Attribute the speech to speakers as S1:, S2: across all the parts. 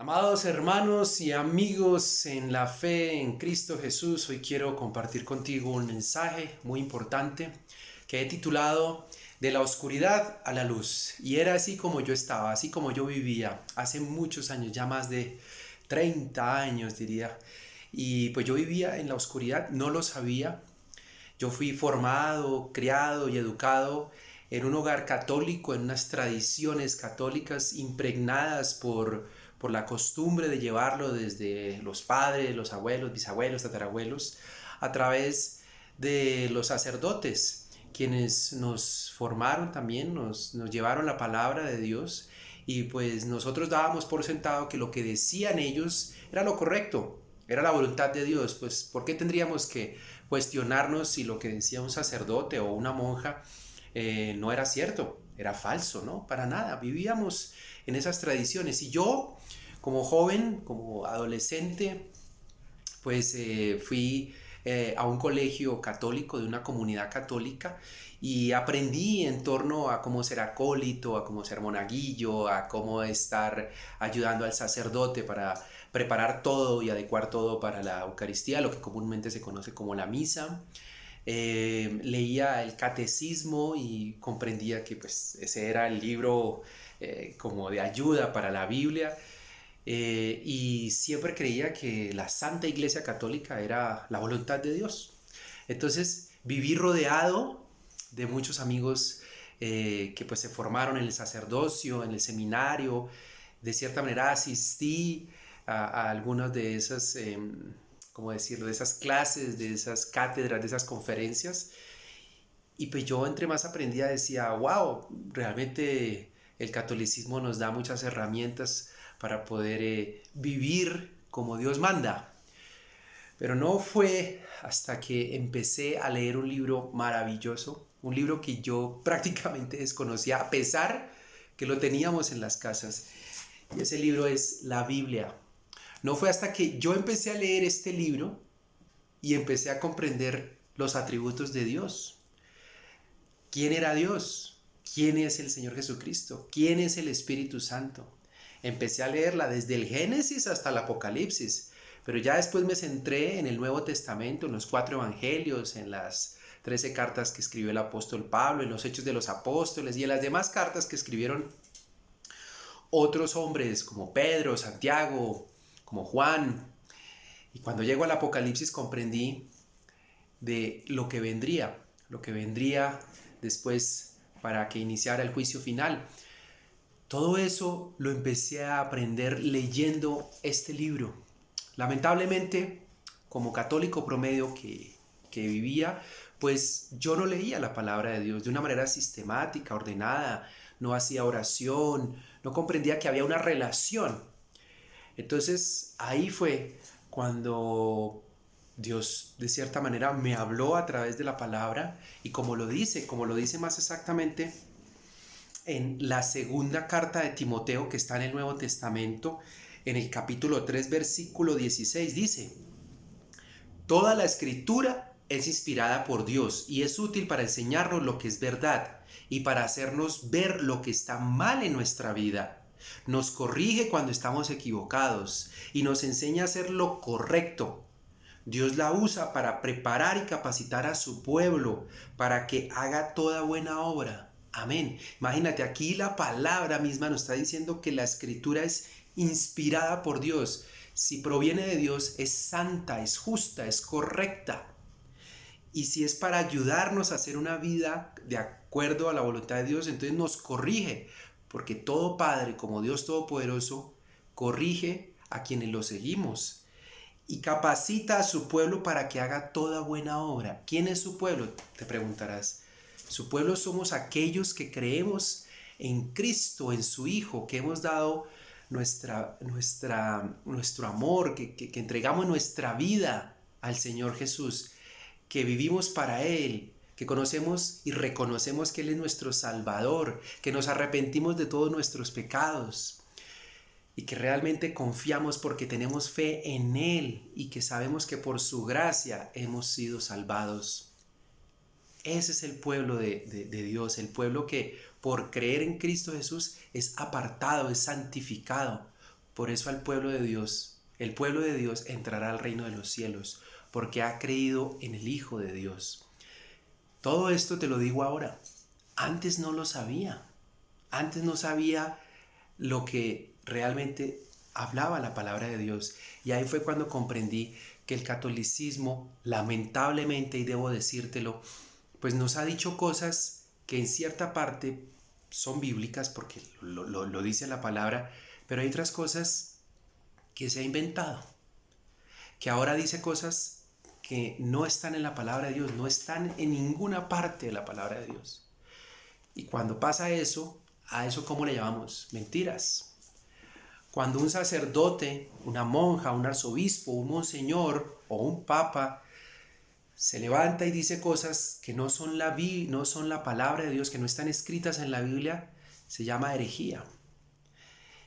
S1: Amados hermanos y amigos en la fe en Cristo Jesús, hoy quiero compartir contigo un mensaje muy importante que he titulado De la oscuridad a la luz. Y era así como yo estaba, así como yo vivía hace muchos años, ya más de 30 años diría. Y pues yo vivía en la oscuridad, no lo sabía. Yo fui formado, criado y educado en un hogar católico, en unas tradiciones católicas impregnadas por la costumbre de llevarlo desde los padres, los abuelos, bisabuelos, tatarabuelos, a través de los sacerdotes, quienes nos formaron también, nos llevaron la palabra de Dios y pues nosotros dábamos por sentado que lo que decían ellos era lo correcto, era la voluntad de Dios. Pues ¿por qué tendríamos que cuestionarnos si lo que decía un sacerdote o una monja no era cierto, era falso? No, para nada, vivíamos en esas tradiciones. Y yo, como joven, como adolescente, pues fui a un colegio católico de una comunidad católica y aprendí en torno a cómo ser acólito, a cómo ser monaguillo, a cómo estar ayudando al sacerdote para preparar todo y adecuar todo para la Eucaristía, lo que comúnmente se conoce como la misa. Leía el catecismo y comprendía que pues ese era el libro como de ayuda para la Biblia. Y siempre creía que la Santa Iglesia Católica era la voluntad de Dios. Entonces viví rodeado de muchos amigos que pues se formaron en el sacerdocio, en el seminario. De cierta manera asistí a algunas de esas, ¿cómo decirlo?, de esas clases, de esas cátedras, de esas conferencias. Y pues yo entre más aprendía decía, wow, realmente el catolicismo nos da muchas herramientas para poder vivir como Dios manda. Pero no fue hasta que empecé a leer un libro maravilloso, un libro que yo prácticamente desconocía, a pesar que lo teníamos en las casas. Y ese libro es la Biblia. No fue hasta que yo empecé a leer este libro y empecé a comprender los atributos de Dios. ¿Quién era Dios? ¿Quién es el Señor Jesucristo? ¿Quién es el Espíritu Santo? Empecé a leerla desde el Génesis hasta el Apocalipsis, pero ya después me centré en el Nuevo Testamento, en los 4 evangelios, en las 13 cartas que escribió el apóstol Pablo, en los Hechos de los Apóstoles y en las demás cartas que escribieron otros hombres como Pedro, Santiago, como Juan. Y cuando llego al Apocalipsis comprendí de lo que vendría después para que iniciara el juicio final. Todo eso lo empecé a aprender leyendo este libro. Lamentablemente, como católico promedio que vivía, pues yo no leía la palabra de Dios de una manera sistemática, ordenada, no hacía oración, no comprendía que había una relación. Entonces ahí fue cuando Dios de cierta manera me habló a través de la palabra y como lo dice más exactamente en la segunda carta de Timoteo que está en el Nuevo Testamento, en el capítulo 3 versículo 16 dice: toda la escritura es inspirada por Dios y es útil para enseñarnos lo que es verdad y para hacernos ver lo que está mal en nuestra vida. Nos corrige cuando estamos equivocados y nos enseña a hacer lo correcto. Dios la usa para preparar y capacitar a su pueblo para que haga toda buena obra. Amén. Imagínate, aquí la palabra misma nos está diciendo que la escritura es inspirada por Dios. Si proviene de Dios, es santa, es justa, es correcta. Y si es para ayudarnos a hacer una vida de acuerdo a la voluntad de Dios, entonces nos corrige, porque todo Padre, como Dios Todopoderoso, corrige a quienes lo seguimos y capacita a su pueblo para que haga toda buena obra. ¿Quién es su pueblo?, te preguntarás. Su pueblo somos aquellos que creemos en Cristo, en su Hijo, que hemos dado nuestro amor, que entregamos nuestra vida al Señor Jesús, que vivimos para Él, que conocemos y reconocemos que Él es nuestro Salvador, que nos arrepentimos de todos nuestros pecados y que realmente confiamos porque tenemos fe en Él y que sabemos que por su gracia hemos sido salvados. Ese es el pueblo de Dios, el pueblo que por creer en Cristo Jesús es apartado, es santificado. Por eso al pueblo de Dios, el pueblo de Dios entrará al reino de los cielos, porque ha creído en el Hijo de Dios. Todo esto te lo digo ahora. Antes no lo sabía. Antes no sabía lo que realmente hablaba la palabra de Dios. Y ahí fue cuando comprendí que el catolicismo, lamentablemente, y debo decírtelo, pues nos ha dicho cosas que en cierta parte son bíblicas, porque lo dice la palabra, pero hay otras cosas que se ha inventado, que ahora dice cosas que no están en la palabra de Dios, no están en ninguna parte de la palabra de Dios. Y cuando pasa eso, a eso ¿cómo le llamamos? Mentiras. Cuando un sacerdote, una monja, un arzobispo, un monseñor o un papa se levanta y dice cosas que no son la palabra de Dios, que no están escritas en la Biblia, se llama herejía.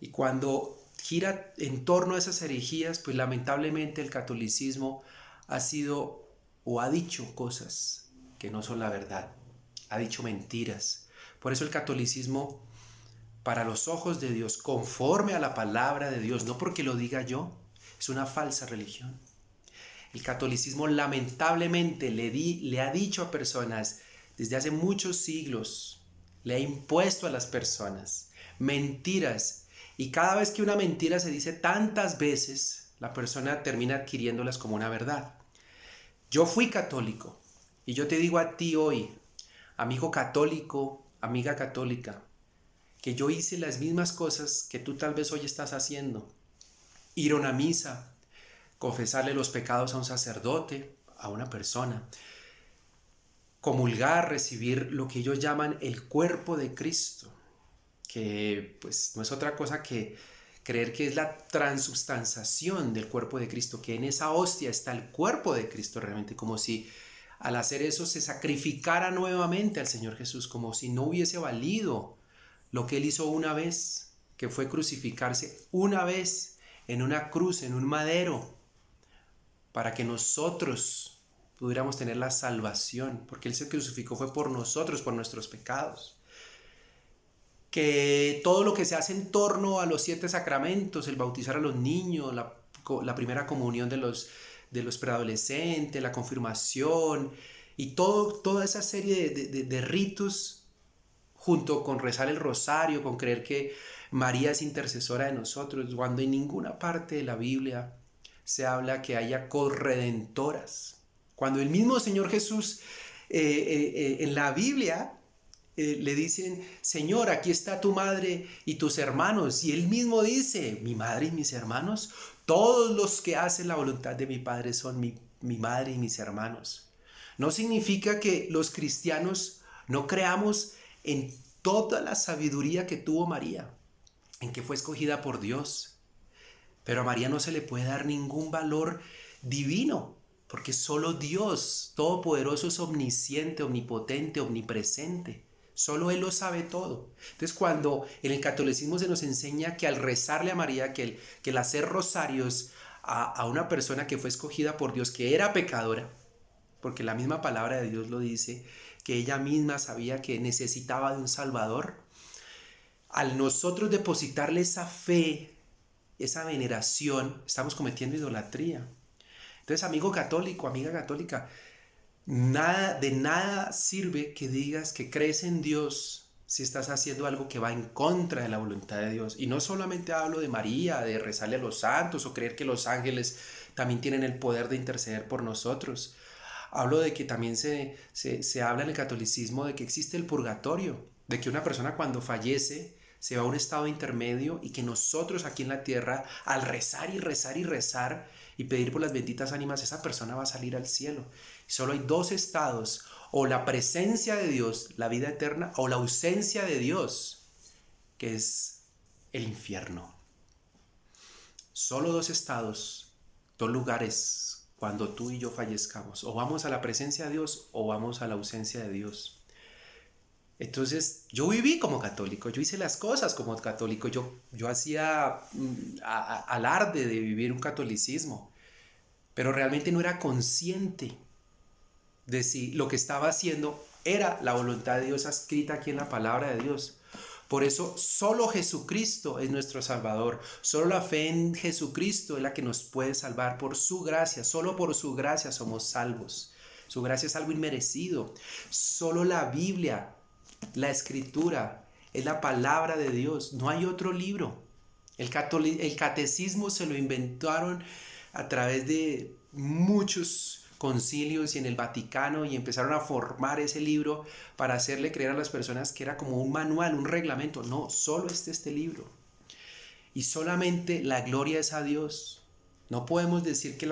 S1: Y cuando gira en torno a esas herejías, pues lamentablemente el catolicismo ha sido o ha dicho cosas que no son la verdad, ha dicho mentiras. Por eso el catolicismo, para los ojos de Dios, conforme a la palabra de Dios, no porque lo diga yo, es una falsa religión. El catolicismo lamentablemente le ha dicho a personas desde hace muchos siglos, le ha impuesto a las personas mentiras, y cada vez que una mentira se dice tantas veces, la persona termina adquiriéndolas como una verdad. Yo fui católico y yo te digo a ti hoy, amigo católico, amiga católica, que yo hice las mismas cosas que tú tal vez hoy estás haciendo. Ir a una misa, confesarle los pecados a un sacerdote, a una persona, comulgar, recibir lo que ellos llaman el cuerpo de Cristo, que pues no es otra cosa que creer que es la transubstanciación del cuerpo de Cristo, que en esa hostia está el cuerpo de Cristo realmente, como si al hacer eso se sacrificara nuevamente al Señor Jesús, como si no hubiese valido lo que Él hizo una vez, que fue crucificarse una vez en una cruz, en un madero, para que nosotros pudiéramos tener la salvación, porque Él se crucificó fue por nosotros, por nuestros pecados. Que todo lo que se hace en torno a los 7 sacramentos, el bautizar a los niños, la primera comunión de los preadolescentes, la confirmación y toda esa serie de ritos, junto con rezar el rosario, con creer que María es intercesora de nosotros, cuando en ninguna parte de la Biblia se habla que haya corredentoras. Cuando el mismo Señor Jesús en la Biblia le dicen, Señor, aquí está tu madre y tus hermanos. Y él mismo dice, mi madre y mis hermanos, todos los que hacen la voluntad de mi Padre son mi madre y mis hermanos. No significa que los cristianos no creamos en toda la sabiduría que tuvo María, en que fue escogida por Dios. Pero a María no se le puede dar ningún valor divino, porque solo Dios Todopoderoso es omnisciente, omnipotente, omnipresente. Solo Él lo sabe todo. Entonces, cuando en el catolicismo se nos enseña que al rezarle a María, que el hacer rosarios a una persona que fue escogida por Dios, que era pecadora, porque la misma palabra de Dios lo dice, que ella misma sabía que necesitaba de un Salvador, al nosotros depositarle esa fe, esa veneración, estamos cometiendo idolatría. Entonces, amigo católico, amiga católica, de nada sirve que digas que crees en Dios si estás haciendo algo que va en contra de la voluntad de Dios. Y no solamente hablo de María, de rezarle a los santos o creer que los ángeles también tienen el poder de interceder por nosotros. Hablo de que también se habla en el catolicismo de que existe el purgatorio, de que una persona cuando fallece se va a un estado intermedio y que nosotros aquí en la tierra, al rezar y rezar y rezar y pedir por las benditas ánimas, esa persona va a salir al cielo. Y solo hay 2 estados, o la presencia de Dios, la vida eterna, o la ausencia de Dios, que es el infierno. Solo 2 estados, 2 lugares cuando tú y yo fallezcamos. O vamos a la presencia de Dios o vamos a la ausencia de Dios. Entonces yo viví como católico, yo hice las cosas como católico, yo hacía alarde de vivir un catolicismo, pero realmente no era consciente de si lo que estaba haciendo era la voluntad de Dios escrita aquí en la palabra de Dios. Por eso solo Jesucristo es nuestro Salvador. Solo la fe en Jesucristo es la que nos puede salvar por su gracia. Solo por su gracia somos salvos. Su gracia es algo inmerecido. Solo la Biblia, la Escritura, es la palabra de Dios. No hay otro libro. El catecismo se lo inventaron a través de muchos concilios y en el Vaticano, y empezaron a formar ese libro para hacerle creer a las personas que era como un manual, un reglamento. No, solo este libro. Y solamente la gloria es a Dios. No podemos decir que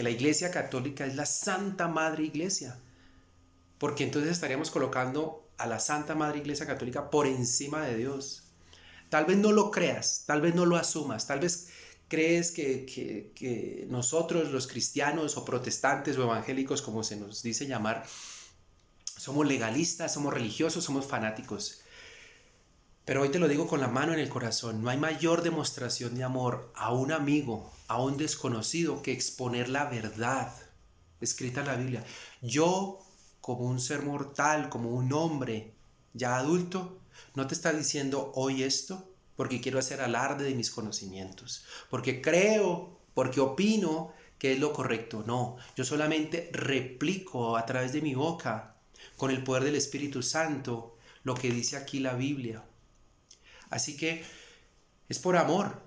S1: la Iglesia Católica es la Santa Madre Iglesia, porque entonces estaríamos colocando a la Santa Madre Iglesia Católica por encima de Dios. Tal vez no lo creas, tal vez no lo asumas, tal vez crees que nosotros los cristianos o protestantes o evangélicos, como se nos dice llamar, somos legalistas, somos religiosos, somos fanáticos. Pero hoy te lo digo con la mano en el corazón, no hay mayor demostración de amor a un amigo, a un desconocido, que exponer la verdad escrita en la Biblia. Yo, como un ser mortal, como un hombre ya adulto, no te está diciendo hoy esto porque quiero hacer alarde de mis conocimientos, porque creo, porque opino que es lo correcto. No, yo solamente replico a través de mi boca, con el poder del Espíritu Santo, lo que dice aquí la Biblia. Así que es por amor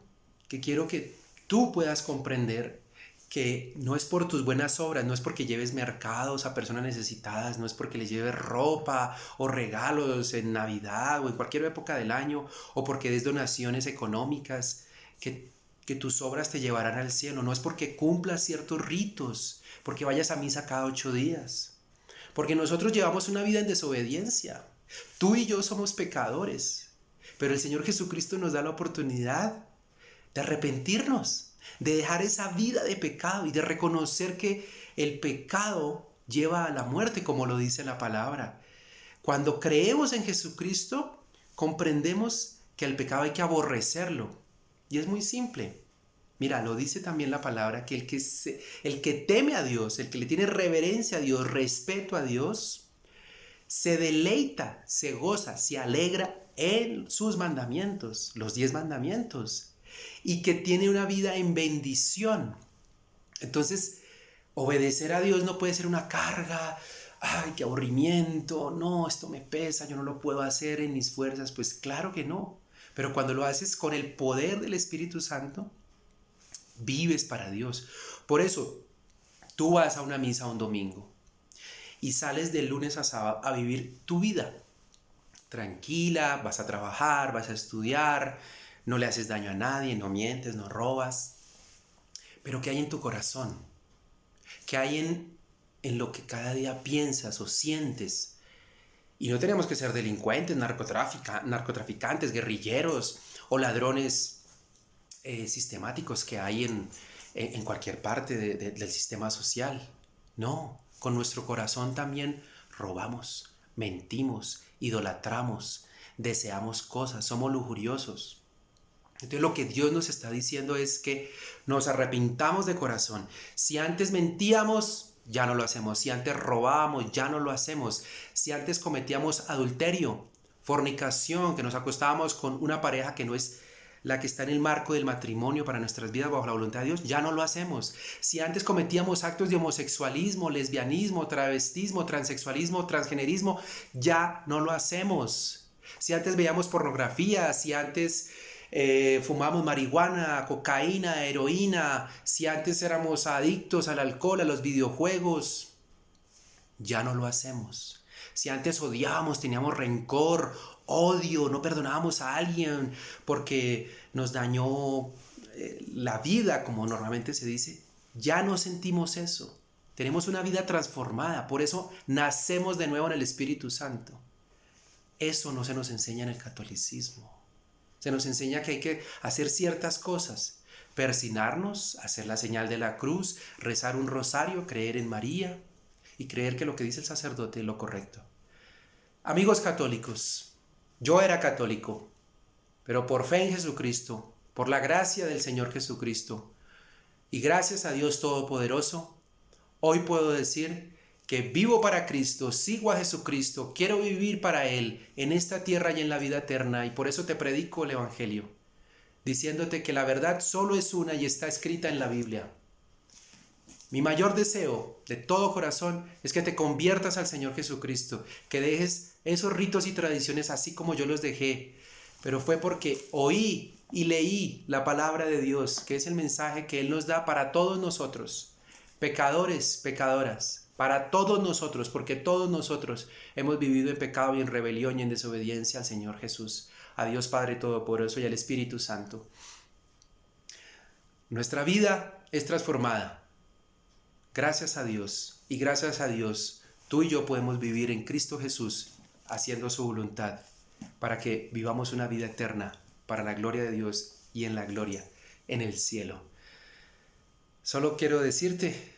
S1: que quiero que tú puedas comprender que no es por tus buenas obras, no es porque lleves mercados a personas necesitadas, no es porque les lleves ropa o regalos en Navidad o en cualquier época del año, o porque des donaciones económicas, que tus obras te llevarán al cielo. No es porque cumplas ciertos ritos, porque vayas a misa cada 8 días, porque nosotros llevamos una vida en desobediencia. Tú y yo somos pecadores, pero el Señor Jesucristo nos da la oportunidad de arrepentirnos, de dejar esa vida de pecado y de reconocer que el pecado lleva a la muerte, como lo dice la palabra. Cuando creemos en Jesucristo, comprendemos que el pecado hay que aborrecerlo. Y es muy simple. Mira, lo dice también la palabra, que el que teme a Dios, el que le tiene reverencia a Dios, respeto a Dios, se deleita, se goza, se alegra en sus mandamientos, los 10 mandamientos, y que tiene una vida en bendición. Entonces, obedecer a Dios no puede ser una carga. Ay, qué aburrimiento, no, esto me pesa, yo no lo puedo hacer en mis fuerzas. Pues claro que no, pero cuando lo haces con el poder del Espíritu Santo, vives para Dios. Por eso, tú vas a una misa un domingo y sales de lunes a sábado a vivir tu vida tranquila, vas a trabajar, vas a estudiar, no le haces daño a nadie, no mientes, no robas. Pero ¿qué hay en tu corazón? ¿Qué hay en lo que cada día piensas o sientes? Y no tenemos que ser delincuentes, narcotraficantes, guerrilleros o ladrones sistemáticos que hay en cualquier parte del sistema social. No, con nuestro corazón también robamos, mentimos, idolatramos, deseamos cosas, somos lujuriosos. Entonces lo que Dios nos está diciendo es que nos arrepintamos de corazón. Si antes mentíamos, ya no lo hacemos. Si antes robábamos, ya no lo hacemos. Si antes cometíamos adulterio, fornicación, que nos acostábamos con una pareja que no es la que está en el marco del matrimonio para nuestras vidas bajo la voluntad de Dios, ya no lo hacemos. Si antes cometíamos actos de homosexualismo, lesbianismo, travestismo, transexualismo, transgenerismo, ya no lo hacemos. Si antes veíamos pornografía, si antes fumamos marihuana, cocaína, heroína, si antes éramos adictos al alcohol, a los videojuegos, ya no lo hacemos. Si antes odiábamos, teníamos rencor, odio, no perdonábamos a alguien porque nos dañó la vida, como normalmente se dice, ya no sentimos eso. Tenemos una vida transformada, por eso nacemos de nuevo en el Espíritu Santo. Eso no se nos enseña en el catolicismo. Se nos enseña que hay que hacer ciertas cosas, persignarnos, hacer la señal de la cruz, rezar un rosario, creer en María y creer que lo que dice el sacerdote es lo correcto. Amigos católicos, yo era católico, pero por fe en Jesucristo, por la gracia del Señor Jesucristo y gracias a Dios Todopoderoso, hoy puedo decir que vivo para Cristo, sigo a Jesucristo, quiero vivir para Él en esta tierra y en la vida eterna, y por eso te predico el Evangelio, diciéndote que la verdad solo es una y está escrita en la Biblia. Mi mayor deseo de todo corazón es que te conviertas al Señor Jesucristo, que dejes esos ritos y tradiciones así como yo los dejé, pero fue porque oí y leí la palabra de Dios, que es el mensaje que Él nos da para todos nosotros, pecadores, pecadoras, para todos nosotros, porque todos nosotros hemos vivido en pecado y en rebelión y en desobediencia al Señor Jesús, a Dios Padre Todopoderoso y al Espíritu Santo. Nuestra vida es transformada. Gracias a Dios, y gracias a Dios, tú y yo podemos vivir en Cristo Jesús, haciendo su voluntad, para que vivamos una vida eterna, para la gloria de Dios y en la gloria, en el cielo. Solo quiero decirte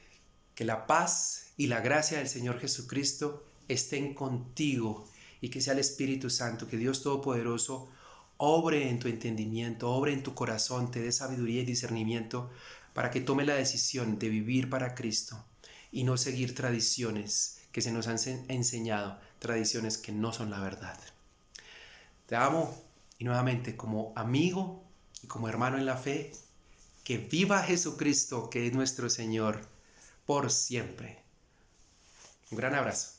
S1: que la paz y la gracia del Señor Jesucristo estén contigo, y que sea el Espíritu Santo, que Dios Todopoderoso obre en tu entendimiento, obre en tu corazón, te dé sabiduría y discernimiento para que tome la decisión de vivir para Cristo y no seguir tradiciones que se nos han enseñado, tradiciones que no son la verdad. Te amo, y nuevamente como amigo y como hermano en la fe, que viva Jesucristo, que es nuestro Señor, por siempre. Un gran abrazo.